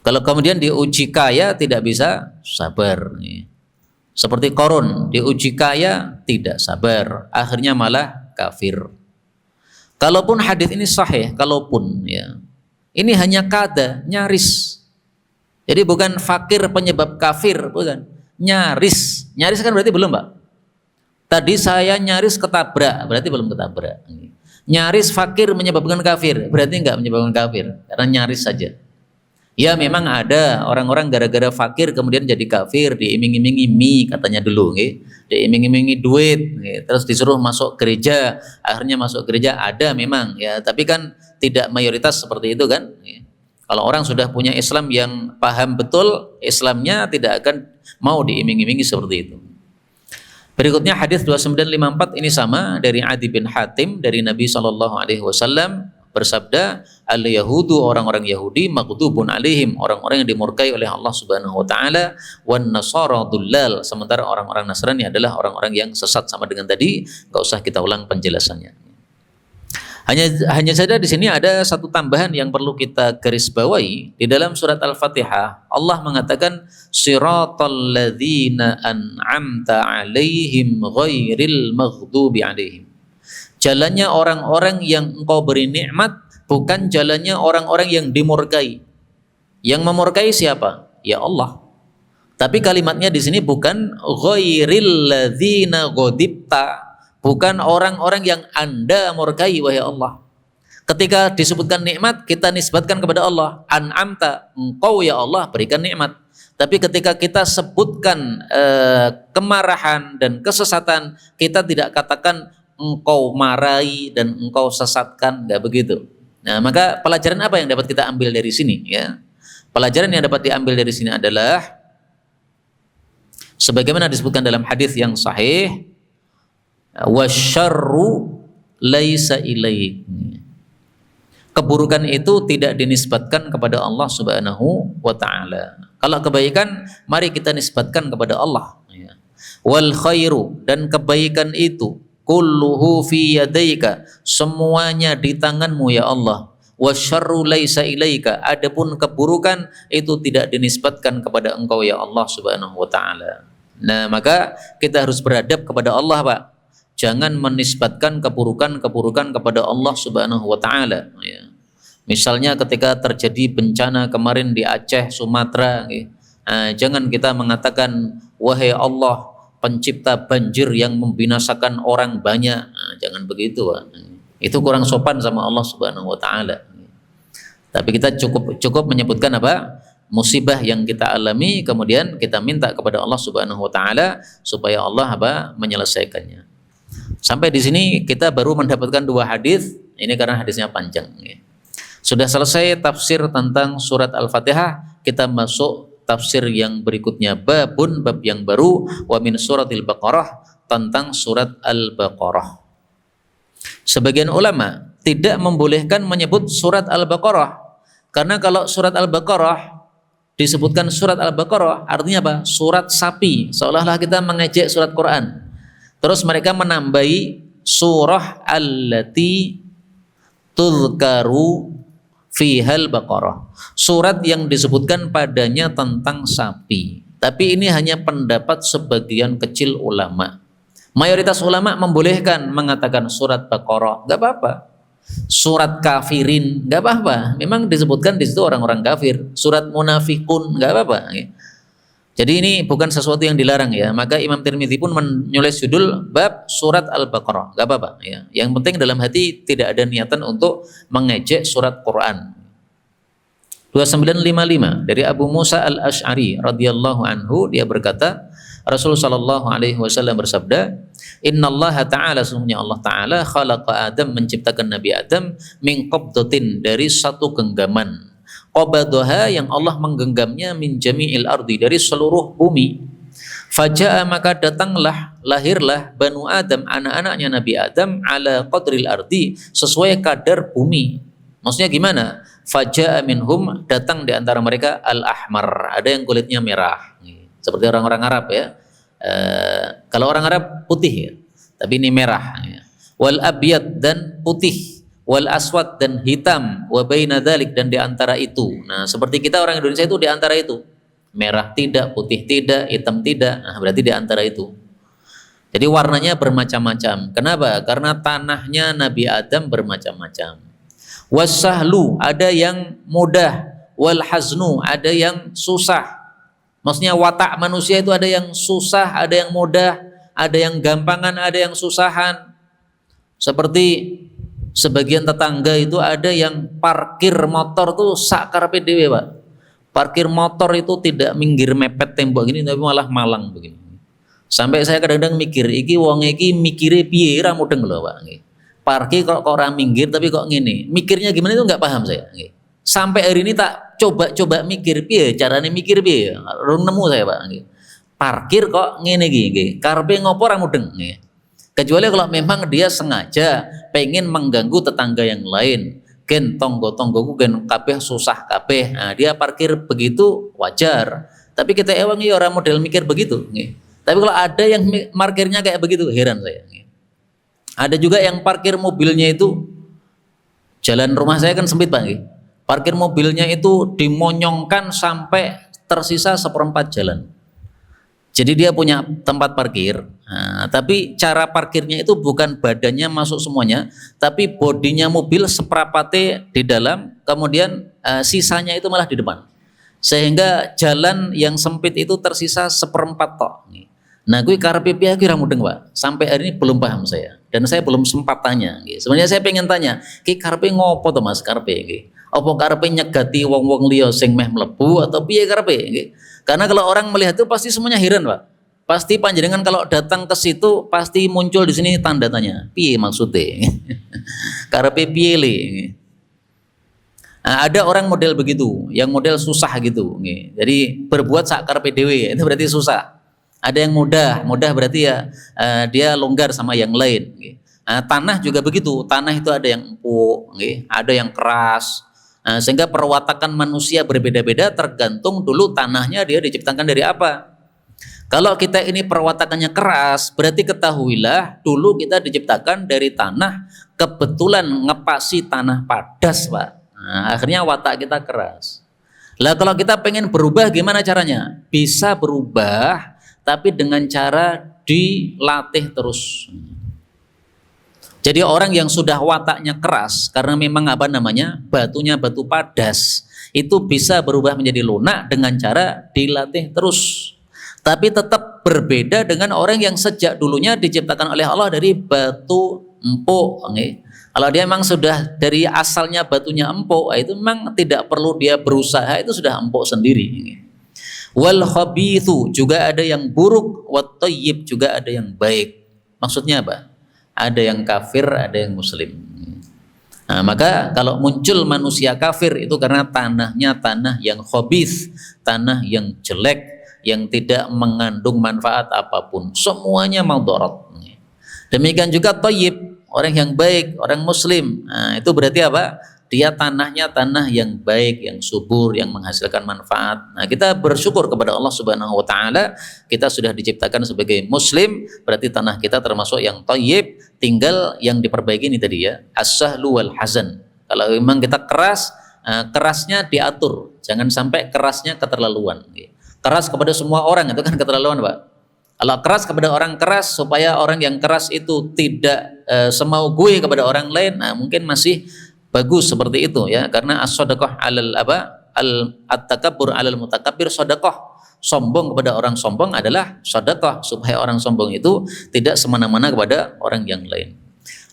Kalau kemudian diuji kaya tidak bisa sabar. Seperti Qarun, diuji kaya tidak sabar, akhirnya malah kafir. Kalaupun hadis ini sahih, kalaupun ya, ini hanya kada, nyaris. Jadi bukan fakir penyebab kafir, bukan. Nyaris, nyaris kan berarti belum, Pak. Tadi saya nyaris ketabrak, berarti belum ketabrak. Nyaris fakir menyebabkan kafir, berarti enggak menyebabkan kafir, karena nyaris saja. Ya memang ada orang-orang gara-gara fakir kemudian jadi kafir, diiming-imingi mie katanya dulu, diiming-imingi duit, terus disuruh masuk gereja, akhirnya masuk gereja, ada memang ya, tapi kan tidak mayoritas seperti itu kan. Kalau orang sudah punya Islam yang paham betul Islamnya, tidak akan mau diiming-imingi seperti itu. Berikutnya hadis 2954 ini sama dari Adi bin Hatim dari Nabi SAW bersabda, al-yahudu, orang-orang Yahudi, maghdubun alaihim, orang-orang yang dimurkai oleh Allah Subhanahu wa taala, wan nasara dullal, sementara orang-orang Nasrani adalah orang-orang yang sesat. Sama dengan tadi, enggak usah kita ulang penjelasannya. Hanya saja di sini ada satu tambahan yang perlu kita garis bawahi. Di dalam surat Al-Fatihah Allah mengatakan siratal ladzina an'amta alaihim ghairil maghdubi alaihim. Jalannya orang-orang yang engkau beri nikmat, bukan jalannya orang-orang yang dimurkai. Yang memurkai siapa? Ya Allah. Tapi kalimatnya di sini bukan ghairil ladzina ghadibta, bukan orang-orang yang Anda murkai wahai Allah. Ketika disebutkan nikmat, kita nisbatkan kepada Allah. An'amta, engkau ya Allah berikan nikmat. Tapi ketika kita sebutkan kemarahan dan kesesatan, kita tidak katakan engkau marahi dan engkau sesatkan, enggak begitu. Nah, maka pelajaran apa yang dapat kita ambil dari sini ya? Pelajaran yang dapat diambil dari sini adalah sebagaimana disebutkan dalam hadis yang sahih, wasyarru laisa ilaik. Keburukan itu tidak dinisbatkan kepada Allah Subhanahu wa taala. Kalau kebaikan mari kita nisbatkan kepada Allah ya. Wal khairu, dan kebaikan itu kulluhu fi yadaika, semuanya di tanganmu ya Allah. Wasyarru laisa ilaika, adapun keburukan itu tidak dinisbatkan kepada engkau ya Allah Subhanahu wa taala. Nah, maka kita harus beradab kepada Allah, Pak. Jangan menisbatkan keburukan-keburukan kepada Allah Subhanahu wa taala ya. Misalnya ketika terjadi bencana kemarin di Aceh, Sumatera ya. Nah, jangan kita mengatakan wahai Allah pencipta banjir yang membinasakan orang banyak, nah, jangan begitu, Pak. Itu kurang sopan sama Allah Subhanahu wa taala. Tapi kita cukup menyebutkan apa? Musibah yang kita alami, kemudian kita minta kepada Allah Subhanahu wa taala supaya Allah apa? Menyelesaikannya. Sampai di sini kita baru mendapatkan 2 hadis. Ini karena hadisnya panjang ya. Sudah selesai tafsir tentang surat Al-Fatihah, kita masuk tafsir yang berikutnya, bab yang baru, wa min suratil Baqarah, tentang surat Al-Baqarah. Sebagian ulama tidak membolehkan menyebut surat Al-Baqarah, karena kalau surat Al-Baqarah disebutkan surat Al-Baqarah artinya apa? Surat sapi, seolah-olah kita mengejek surat Quran. Terus mereka menambahi surah allati tuzkaru fihal Baqarah, surat yang disebutkan padanya tentang sapi. Tapi ini hanya pendapat sebagian kecil ulama. Mayoritas ulama membolehkan mengatakan surat Baqarah, enggak apa-apa. Surat kafirin, enggak apa-apa. Memang disebutkan di situ orang-orang kafir. Surat munafikun, enggak apa-apa. Jadi ini bukan sesuatu yang dilarang ya. Maka Imam Tirmidzi pun menulis judul bab surat Al-Baqarah, enggak apa-apa ya. Yang penting dalam hati tidak ada niatan untuk mengejek surat Quran. 2955 dari Abu Musa Al-Asy'ari radhiyallahu anhu, dia berkata, Rasulullah sallallahu alaihi wasallam bersabda, Innallaha ta'ala, sesungguhnya Allah Ta'ala khalaqa Adam, menciptakan Nabi Adam min qabdatin, dari satu genggaman. Qabadaha, yang Allah menggenggamnya, min jami'il ardi, dari seluruh bumi. Faja'a, maka datanglah, lahirlah Banu Adam, anak-anaknya Nabi Adam, ala qadril ardi, sesuai kadar bumi. Maksudnya gimana? Faja'a minhum, datang di antara mereka al-ahmar, ada yang kulitnya merah. Seperti orang-orang Arab ya. Kalau orang Arab putih ya, tapi ini merah ya. Wal abyad, dan putih, wal aswad, dan hitam, wa baina dzalik, dan di antara itu. Nah, seperti kita orang Indonesia itu di antara itu. Merah tidak, putih tidak, hitam tidak. Nah, berarti di antara itu. Jadi warnanya bermacam-macam. Kenapa? Karena tanahnya Nabi Adam bermacam-macam. Wasahlu, ada yang mudah, wal haznu, ada yang susah. Maksudnya watak manusia itu ada yang susah, ada yang mudah, ada yang gampangan, ada yang susahan. Seperti sebagian tetangga itu ada yang parkir motor tuh sak karepe dhewe, Pak. Parkir motor itu tidak minggir mepet tembok gini, tapi malah malang begini. Sampai saya kadang-kadang mikir, iki wong iki mikire piye ra mudeng lho, Pak. Parkir kok ora minggir tapi kok ngene. Mikirnya gimana itu nggak paham saya. Sampai hari ini tak coba mikir piye carane mikir piye, rung nemu saya, Pak. Parkir kok ngene iki, karepe ngopo ora mudeng. Kecuali kalau memang dia sengaja pengen mengganggu tetangga yang lain. Gen tonggo-tonggoku gen kabeh susah kabeh. Nah, dia parkir begitu wajar. Tapi kita ewang ya orang model mikir begitu. Tapi kalau ada yang parkirnya kayak begitu, heran saya. Ada juga yang parkir mobilnya itu, jalan rumah saya kan sempit, Pak. Parkir mobilnya itu dimonyongkan sampai tersisa seperempat jalan. Jadi dia punya tempat parkir, tapi cara parkirnya itu bukan badannya masuk semuanya, tapi bodinya mobil seperapate di dalam, kemudian sisanya itu malah di depan. Sehingga jalan yang sempit itu tersisa seperempat tok. Nah, gue karepe piye ki ra mudeng, Pak. Sampai hari ini belum paham saya, dan saya belum sempat tanya. Sebenarnya saya pengen tanya, ki karepe ngopo to Mas karepe iki? Apa karepe nyegati wong-wong liya sing meh mlebu atau piye karepe? Karena kalau orang melihat itu pasti semuanya heran, Pak. Pasti panjenengan kalau datang ke situ pasti muncul di sini tanda tanya. Piye maksudnya? Karepe piye le? Nah, ada orang model begitu, yang model susah gitu. Jadi berbuat sak karepe dhewe, itu berarti susah. Ada yang mudah berarti ya dia longgar sama yang lain. Tanah juga begitu, tanah itu ada yang empuk, ada yang keras. Sehingga perwatakan manusia berbeda-beda tergantung dulu tanahnya dia diciptakan dari apa. Kalau kita ini perwatakannya keras, berarti ketahuilah dulu kita diciptakan dari tanah, kebetulan ngepasi tanah padas, Pak. Nah, akhirnya watak kita keras. Lah kalau kita pengen berubah gimana caranya? Bisa berubah, tapi dengan cara dilatih terus. Jadi orang yang sudah wataknya keras karena memang batunya batu padas, itu bisa berubah menjadi lunak dengan cara dilatih terus. Tapi tetap berbeda dengan orang yang sejak dulunya diciptakan oleh Allah dari batu empuk. Kalau dia memang sudah dari asalnya batunya empuk, itu memang tidak perlu dia berusaha, itu sudah empuk sendiri. Wal khabithu, juga ada yang buruk, wat thayyib, juga ada yang baik. Maksudnya apa? Ada yang kafir, ada yang muslim. Nah, maka kalau muncul manusia kafir itu karena tanahnya tanah yang khabith, tanah yang jelek, yang tidak mengandung manfaat apapun, semuanya madarat. Demikian juga thayyib, orang yang baik, orang muslim. Nah, itu berarti apa? Dia tanahnya tanah yang baik, yang subur, yang menghasilkan manfaat. Nah, kita bersyukur kepada Allah Subhanahu wa taala, kita sudah diciptakan sebagai muslim, berarti tanah kita termasuk yang thayyib, tinggal yang diperbaiki ini tadi ya, as-sahlu wal hazan. Kalau memang kita keras, kerasnya diatur, jangan sampai kerasnya keterlaluan. Keras kepada semua orang itu kan keterlaluan, Pak. Kalau keras kepada orang keras, supaya orang yang keras itu tidak semau gue kepada orang lain, nah mungkin masih bagus seperti itu ya, karena as-shadaqah at-takabbur 'alal mutakabbir shadaqah. Sombong kepada orang sombong adalah shadaqah, supaya orang sombong itu tidak semena-mena kepada orang yang lain.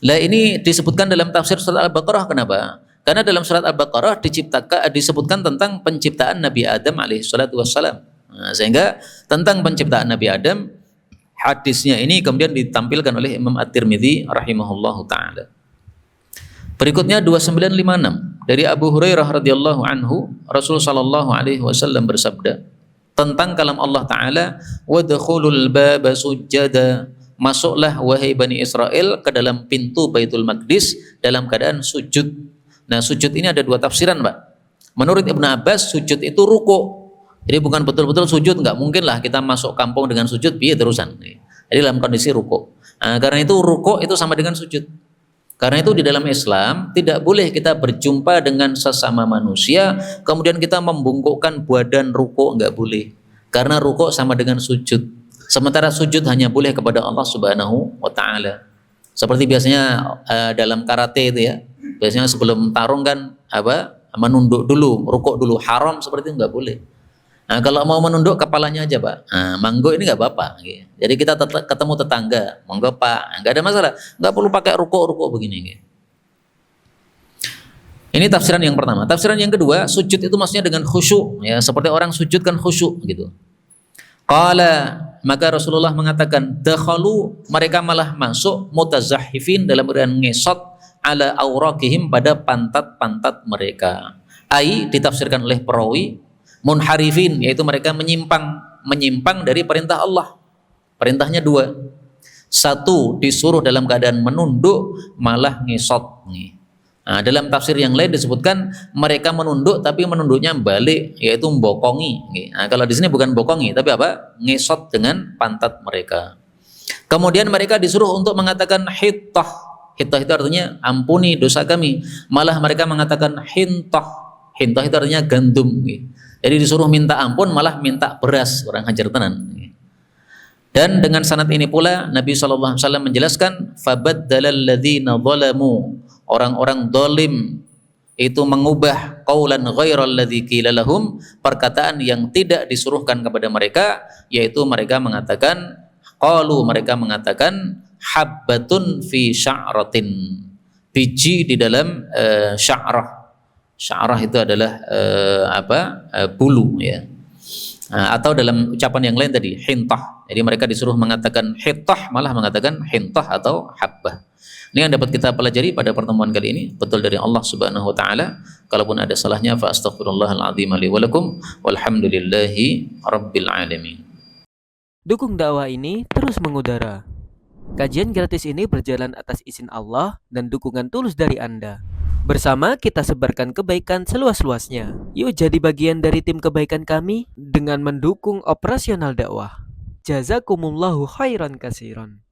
Lah ini disebutkan dalam tafsir surat Al-Baqarah, kenapa? Karena dalam surat Al-Baqarah disebutkan tentang penciptaan Nabi Adam alaihi salatu wassalam. Nah, sehingga tentang penciptaan Nabi Adam Hadisnya ini kemudian ditampilkan oleh Imam At-Tirmidzi rahimahullahu taala. Berikutnya 2956 dari Abu Hurairah radhiyallahu anhu, Rasul sallallahu alaihi wasallam bersabda tentang kalam Allah taala, "Wadkhulul baba sujada." Masuklah wahai Bani Israel ke dalam pintu Baitul Maqdis dalam keadaan sujud. Nah, sujud ini ada dua tafsiran, Pak. Menurut Ibnu Abbas, sujud itu ruku. Jadi bukan betul-betul sujud, nggak mungkin lah kita masuk kampung dengan sujud piye terusan. Jadi dalam kondisi ruku. Nah, karena itu ruku itu sama dengan sujud. Karena itu di dalam Islam tidak boleh kita berjumpa dengan sesama manusia kemudian kita membungkukkan badan ruku, nggak boleh. Karena ruku sama dengan sujud. Sementara sujud hanya boleh kepada Allah Subhanahu wa taala. Seperti biasanya dalam karate itu ya. Biasanya sebelum tarung kan menunduk dulu, rukuk dulu, haram seperti itu nggak boleh. Nah, kalau mau menunduk kepalanya aja, Pak. Nah, manggo ini nggak apa-apa. Jadi kita ketemu tetangga, monggo Pak, nggak ada masalah, nggak perlu pakai rukuk begini. Ini tafsiran yang pertama. Tafsiran yang kedua, sujud itu maksudnya dengan khusyuk, ya seperti orang sujud kan khusyuk gitu. Qala, maka Rasulullah mengatakan, dakhalu, mereka malah masuk mutazahhifin dalam keadaan ngesot ala aurakihim pada pantat-pantat mereka. Ai ditafsirkan oleh perawi munharifin, yaitu mereka menyimpang dari perintah Allah. Perintahnya dua. Satu, disuruh dalam keadaan menunduk malah ngesot. Nah, dalam tafsir yang lain disebutkan mereka menunduk tapi menunduknya balik, yaitu membokongi. Nah, kalau di sini bukan bokongi tapi apa? Ngesot dengan pantat mereka. Kemudian mereka disuruh untuk mengatakan hittah. Hittah itu artinya ampuni dosa kami. Malah mereka mengatakan hintah. Hintah itu artinya gandum. Jadi disuruh minta ampun malah minta beras, orang hajar tenan. Dan dengan sanad ini pula Nabi SAW menjelaskan, fabaddalal ladzina zalamu, orang-orang zalim itu mengubah qaulan ghairal ladzi qila lahum, perkataan yang tidak disuruhkan kepada mereka, yaitu mereka mengatakan mereka mengatakan habbatun fi sya'ratin, biji di dalam sya'rah. Sya'rah itu adalah bulu ya. Atau dalam ucapan yang lain tadi hintah. Jadi mereka disuruh mengatakan hittah malah mengatakan hintah atau habbah. Ini yang dapat kita pelajari pada pertemuan kali ini, betul dari Allah Subhanahu wa taala. Kalaupun ada salahnya fa astaghfirullahal azim li wa lakum walhamdulillahi rabbil alamin. Dukung dakwah ini terus mengudara. Kajian gratis ini berjalan atas izin Allah dan dukungan tulus dari Anda. Bersama kita sebarkan kebaikan seluas-luasnya. Yuk jadi bagian dari tim kebaikan kami dengan mendukung operasional dakwah. Jazakumullahu khairan katsiran.